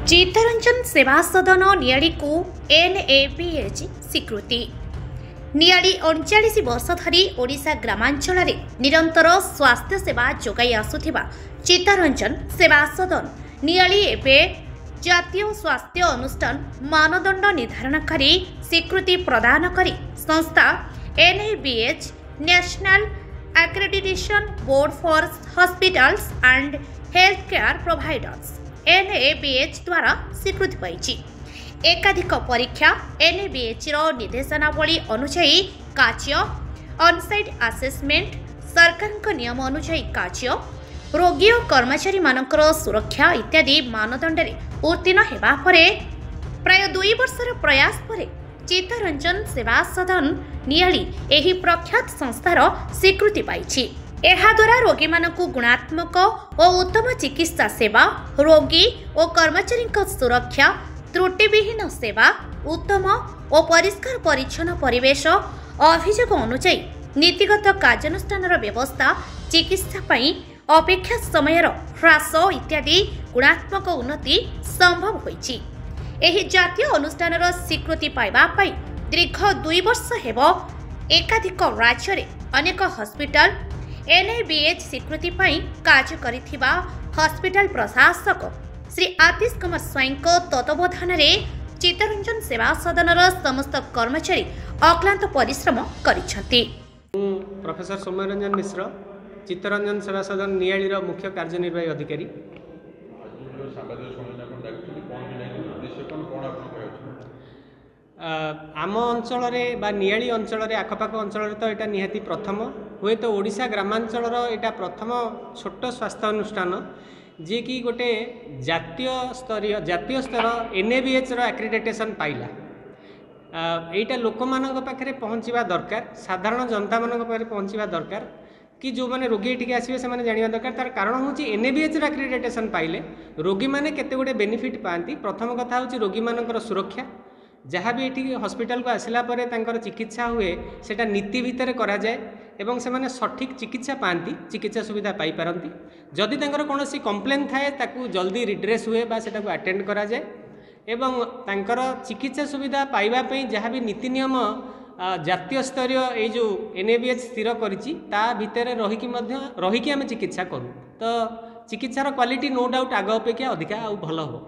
चित्तरंजन सेवा सदन नियाड़ी को NABH स्वीकृति। नियाड़ी 39 वर्ष धरी ओडिशा ग्रामांचल निरंतर स्वास्थ्य सेवा जोगाई आसुथिबा चित्तरंजन सेवा सदन नियाड़ी एबे जातीय स्वास्थ्य अनुष्ठान मानदंड निर्धारणकारी स्वीकृति प्रदान करी संस्था NABH national accreditation board for hospitals and health care providers NABH द्वारा स्वीकृति पाई। एकाधिक परीक्षा NABH निर्देशनावली अनुसायी कार्य ऑनसाइट असेसमेंट सरकार नियम अनुसायी कार्य रोगी और कर्मचारी मानकर सुरक्षा इत्यादि मानदंड उत्तीर्ण हेबा परे प्राय 2 वर्षर प्रयास पर चित्तरंजन सेवा सदन नियाड़ी एही प्रख्यात संस्थार स्वीकृति पाई। एहाद्वारा रोगी मानकु गुणात्मक और उत्तम चिकित्सा सेवा रोगी और कर्मचारी सुरक्षा त्रुटिविहीन सेवा उत्तम और परिष्कार परिच्छन्न परिवेश अभियोग अनुसायी नीतिगत कार्यानुष्ठान व्यवस्था चिकित्सा पई अपेक्षा समय ह्रास इत्यादि गुणात्मक उन्नति संभव होईछि। एही जातीय अनुष्ठान स्वीकृति पाइबा पई दीर्घ 2 वर्ष हेब एकाधिक राज्य रे अनेक हॉस्पिटल NABH स्वीकृति पाई कार्य करिथिबा हॉस्पिटल प्रशासक श्री आतिश कुमार स्वाई तत्वावधान में चित्तरंजन सेवा सदन समस्त कर्मचारी अक्लांत परिश्रम करिसेंती। प्रोफेसर सौम्यरंजन मिश्र चित्तरंजन सेवा सदन नियाड़ी मुख्य कार्यनिर्वाही अधिकारी। आम अंचल नियाड़ी अंचल आखपाख अंचल तो यहाँ निहाती प्रथम हुए तो ओडिशा ग्रामांचल यहाँ प्रथम छोट स्वास्थ्य अनुष्ठान जी कि गोटे जातीय स्तर NABH एक्रेडिटेशन पाइला। एटा लोक मानक पाखरे पहुँचवा दरकार साधारण जनता मानक पाखरे पहुँचवा दरकार कि जो माने रोगी एठिक आसबे से जानिबा दरकार। तार कारण होची NABH एक्रेडिटेशन पाइले रोगी माने केते गोटे बेनिफिट पाती। प्रथम कथा होची रोगी मानकर सुरक्षा जहाँ भी ये हॉस्पिटल को आसला परे तांकर चिकित्सा हुए सेटा नीति भितर करा जाए एवं से माने सठिक चिकित्सा पाती चिकित्सा सुविधा पाई पारंती। जदि तांकर कोनोसी कंप्लेन थाए ताकू जल्दी रिड्रेस हुए बा सेटा को अटेंड करा जाए एवं तांकर चिकित्सा सुविधा पाइबा पई जहाँ भी नीति नियम जातीय स्तरीय ये जो NABH स्थिर करिछि ता भितर रहीकि आम चिकित्सा करूँ तो चिकित्सार क्वालिटी नो डाउट आग अपेक्षा अधिका आ भल हो।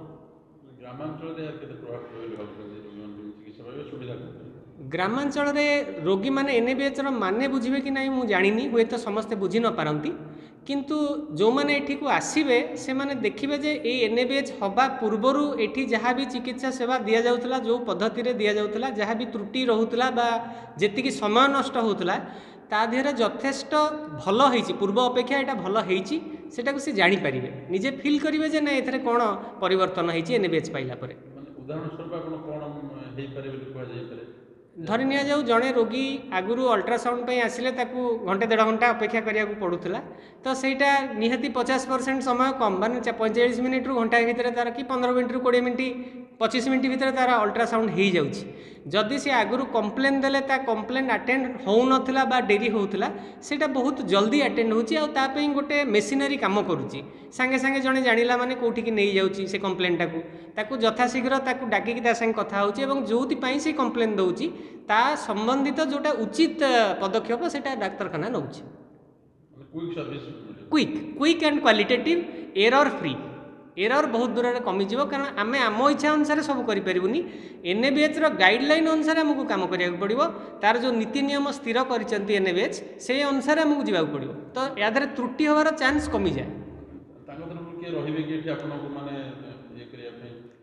ग्रामांचल रोगी माने NABH माने बुझे कि नहीं मुझे जानी हुए तो समस्ते बुझी न पारती किंतु जो माने एठी को आसीबे से माने देखिबे जे ए NABH हवा पूर्वरु एठी जहाँ भी चिकित्सा सेवा दिया जाउतला जो पद्धति रे दिया जाउतला जहाँ भी त्रुटि रहुतला बा जेतिकी समय नष्ट होउतला ता देहरे यथेष्ट भल होईची पूर्व अपेक्षा एटा भल होईची सेटा को से जानि परिबे निजे फील करिवे जे ना एथरे कोन परिवर्तन होईची NABH पाइला परे। उदाहरण स्वरूप आपण कोन हेई पारे बोली कोआ जाय पारे धरी नि जाऊ जड़े रोगी आगुरी अल्ट्रासाउंड पे आसिले ताकू घंटे 1.5 घंटा अपेक्षा करिया पड़ूला तो सहीटा निहाती 50% समय कम मान 45 मिनिट रु घंटा भितर तार कि 15 मिनिट रु 20 मिनिट 25 मिनिट भितर तार अल्ट्रासाउंड हो जाउछि। जदि से आगुरी कंप्लेन देले ता कंप्लेन अटेंड हो नथिला बा डेरी होउतला सेटा बहुत जल्दी अटेंड होछि आ ता पई गोटे मेसिनरी काम करूछि संगे संगे जने जानिला माने कोठी की नहीं जाउछि से कंप्लेनटा को ताकू यथाशीघ्र ताकू डाकी ता संगे कथा होछि एवं जोति पई से कंप्लेन दउछि ता संबंधित जोटा उचित पदक्षेप सेटा डाक्तरखाना नउछि। Quick and qualitative error free error बहुत दूर में कमिज कारण आम आम इच्छा अनुसार सब करें NABH गाइडलाइन अनुसार आमको कम करा पड़ो तार जो नीति नियम स्थिर कर NABH से अनुसार आमको जावाक पड़ो तो या त्रुटि हमार चांस कमी जाए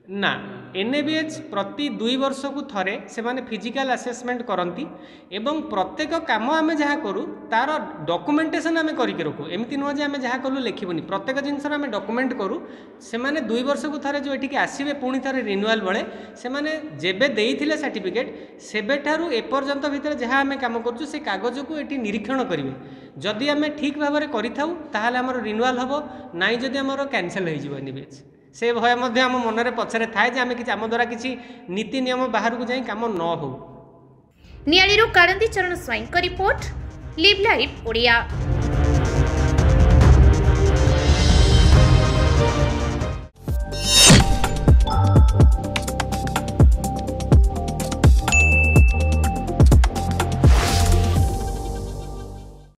ना। NABH प्रति 2 वर्ष को थरे से माने फिजिकल असेसमेंट करती एवं प्रत्येक काम आम जहाँ करूँ तार डॉक्यूमेंटेशन आम करके रखू एमती नुह आम जहाँ कलु लिखबनी प्रत्येक जिनस आम डॉक्यूमेंट करूँ से माने 2 वर्ष को थरे जो ये आसवे पुणी थे रिन्यूअल बेले से माने जेबे देइथिले सर्टिफिकेट सेबे ठारू एपर्यंत भितर जहाँ आम काम करूँ से कागज को ये निरीक्षण करेंगे जदि आम ठीक भाव में करूँ ताहले आमर रिन्यूअल हम ना जदि आमर कैंसल हो NABH से भय मध्य आम मनरे पछरे थाए जे आम कि आम द्वारा किसी नीति नियम बाहर को जाई काम न हो। नियाळीरू काळंदी चरण स्वाईंक रिपोर्ट लिव लाइव ओडिया।